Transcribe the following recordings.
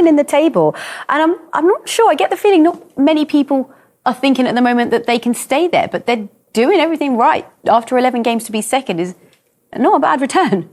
second in the table. And I'm not sure, I get the feeling not many people are thinking at the moment that they can stay there, but they're doing everything right. After 11 games to be second is not a bad return.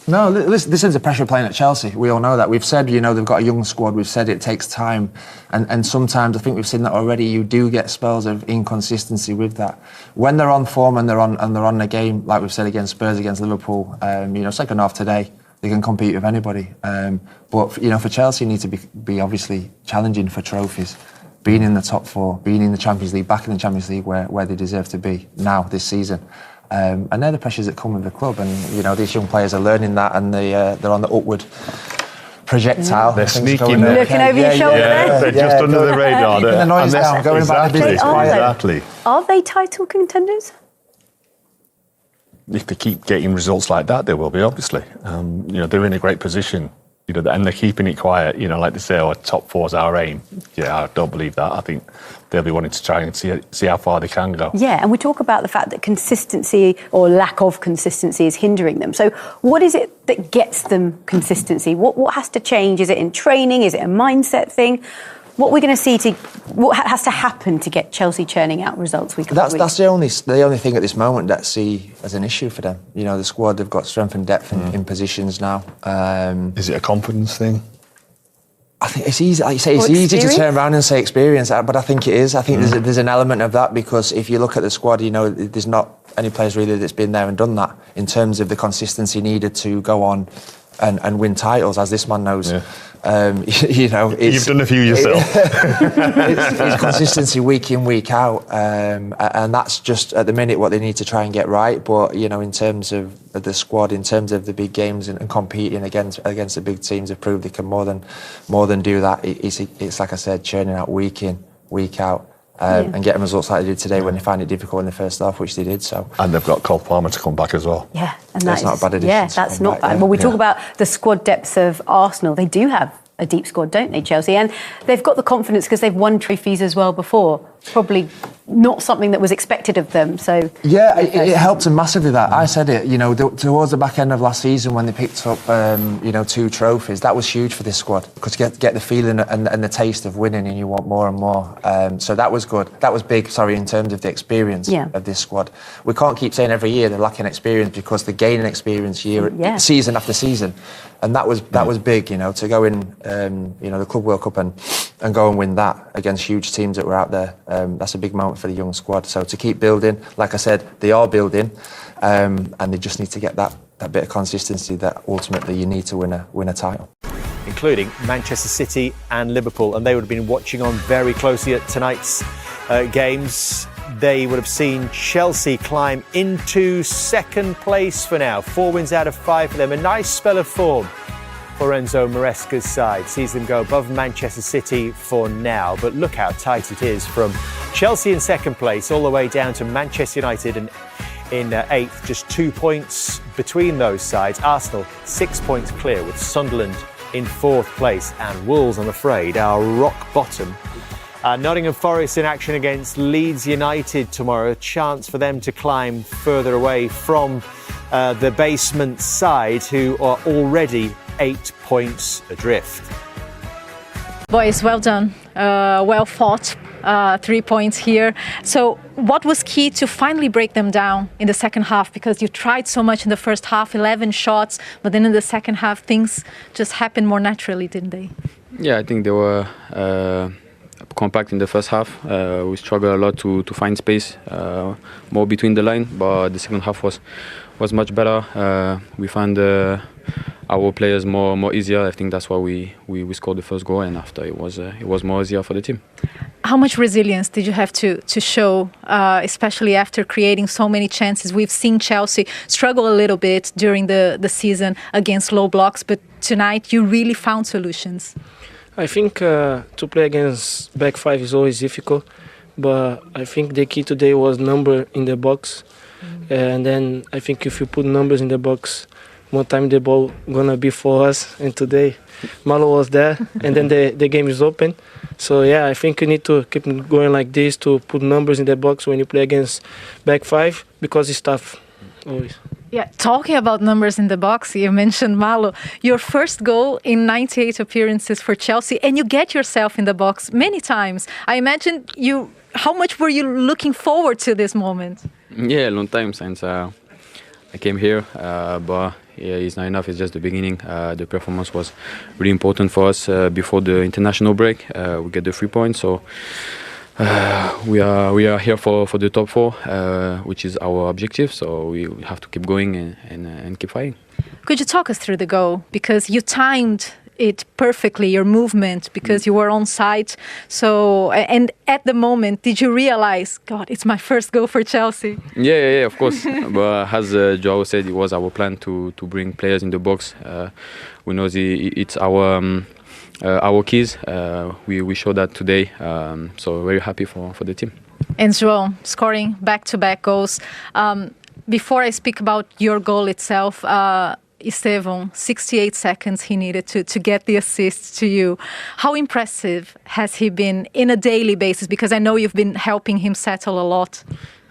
No, this is the pressure playing at Chelsea. We all know that. We've said, you know, they've got a young squad. We've said it takes time. And sometimes, I think we've seen that already, you do get spells of inconsistency with that. When they're on form and they're on the game, like we've said against Spurs, against Liverpool, you know, second half today, they can compete with anybody. But, you know, for Chelsea, you need to be obviously challenging for trophies. Being in the top four, being in the Champions League, back in the Champions League where they deserve to be now, this season. And they're the pressures that come with the club, and you know these young players are learning that, and they're on the upward projectile. They're sneaking, looking over your shoulder. They're just under the radar. The noise down, going back to business. Exactly. Are they title contenders? If they keep getting results like that, they will be, obviously. You know, they're in a great position. You know, and they're keeping it quiet. You know, like they say, our top four's our aim. Yeah, I don't believe that. I think they'll be wanting to try and see how far they can go. Yeah, and we talk about the fact that consistency or lack of consistency is hindering them. So what is it that gets them consistency? What has to change? Is it in training? Is it a mindset thing? What we're going to see what has to happen to get Chelsea churning out results week after week? That's the only thing at this moment that I see as an issue for them. You know, the squad, they've got strength and depth in positions now. Is it a confidence thing? I think it's easy, like you say, it's easy to turn around and say experience, but I think it is. I think there's an element of that, because if you look at the squad, you know, there's not any players really that's been there and done that in terms of the consistency needed to go on and win titles, as this man knows. Yeah. You know, you've done a few yourself. It's consistency week in, week out, and that's just at the minute what they need to try and get right. But you know, in terms of the squad, in terms of the big games and competing against the big teams, have proved they can more than do that. It's like I said, churning out week in, week out. And getting results like they did today when they found it difficult in the first half, which they did. So, and they've got Cole Palmer to come back as well. Yeah, and that's not a bad addition. Yeah, that's not bad. Well, we talk about the squad depth of Arsenal. They do have a deep squad, don't they, Chelsea? And they've got the confidence because they've won trophies as well before. Probably not something that was expected of them. So yeah, it helped them massively. That I said it, you know, towards the back end of last season when they picked up, you know, 2 trophies. That was huge for this squad, because to get the feeling and the taste of winning, and you want more and more. So that was good. That was big. Sorry, in terms of the experience of this squad. We can't keep saying every year they're lacking experience, because they're gaining experience season after season, and that was big. You know, to go in, you know, the Club World Cup and go and win that against huge teams that were out there. That's a big moment for the young squad. So to keep building, like I said, they are building, and they just need to get that bit of consistency that ultimately you need to win a title. Including Manchester City and Liverpool, and they would have been watching on very closely at tonight's games. They would have seen Chelsea climb into second place for now. 4 wins out of 5 for them. A nice spell of form for Enzo Maresca's side. Sees them go above Manchester City for now. But look how tight it is from Chelsea in second place all the way down to Manchester United in 8th. Just 2 points between those sides. Arsenal 6 points clear, with Sunderland in 4th place. And Wolves, I'm afraid, are rock bottom. Nottingham Forest in action against Leeds United tomorrow. A chance for them to climb further away from the basement side, who are already 8 points adrift. Boys, well done. Well fought. 3 points here. So what was key to finally break them down in the second half? Because you tried so much in the first half, 11 shots, but then in the second half things just happened more naturally, didn't they? Yeah, I think they were compact in the first half. We struggled a lot to find space, more between the line, but the second half was much better. We found our players more easier. I think that's why we scored the first goal, and after it was more easier for the team. How much resilience did you have to show, especially after creating so many chances? We've seen Chelsea struggle a little bit during the season against low blocks, but tonight you really found solutions. I think to play against back 5 is always difficult, but I think the key today was number in the box. And then I think if you put numbers in the box, one time the ball gonna be for us. And today Malo was there, and then the game is open. So yeah, I think you need to keep going like this, to put numbers in the box when you play against back 5, because it's tough always. Yeah, talking about numbers in the box, you mentioned Malo. Your first goal in 98 appearances for Chelsea, and you get yourself in the box many times. I imagine you. How much were you looking forward to this moment? Yeah, a long time since I came here, but yeah, it's not enough. It's just the beginning. The performance was really important for us before the international break. We get the 3 points, so. We are here for the top 4, which is our objective. So we have to keep going and keep fighting. Could you talk us through the goal, because you timed it perfectly, your movement, because you were on site. So, and at the moment, did you realize, God, it's my first goal for Chelsea? Yeah, of course. But as Joao said, it was our plan to bring players in the box. We know it's our keys. We showed that today, so very happy for the team. And João, scoring back-to-back goals. Before I speak about your goal itself, 𝗖𝗛𝗘𝗟𝗦𝗘𝗦, 68 seconds he needed to get the assist to you. How impressive has he been in a daily basis? Because I know you've been helping him settle a lot.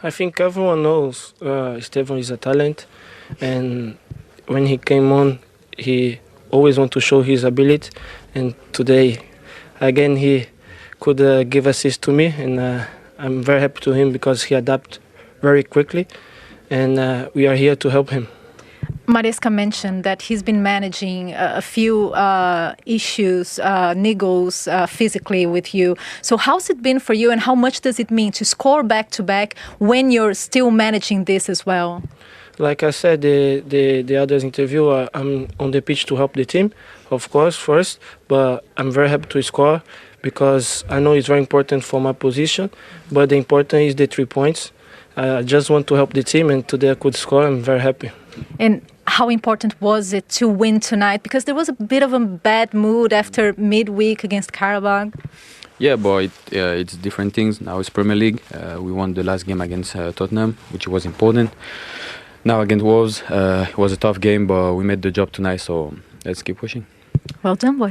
I think everyone knows 𝗖𝗛𝗘𝗦𝗧𝗥 is a talent, and when he came on, he always want to show his ability. And today, again, he could give assist to me, and I'm very happy to him because he adapted very quickly, and we are here to help him. Maresca mentioned that he's been managing a few issues, niggles physically with you. So how's it been for you, and how much does it mean to score back-to-back when you're still managing this as well? Like I said, the other interview, I'm on the pitch to help the team, of course, first, but I'm very happy to score because I know it's very important for my position, but the important is the 3 points. I just want to help the team, and today I could score. I'm very happy. And how important was it to win tonight? Because there was a bit of a bad mood after midweek against Qarabağ. Yeah, but it's different things. Now it's Premier League. We won the last game against Tottenham, which was important. Now against Wolves, it was a tough game, but we made the job tonight, so let's keep pushing. Well done, boy.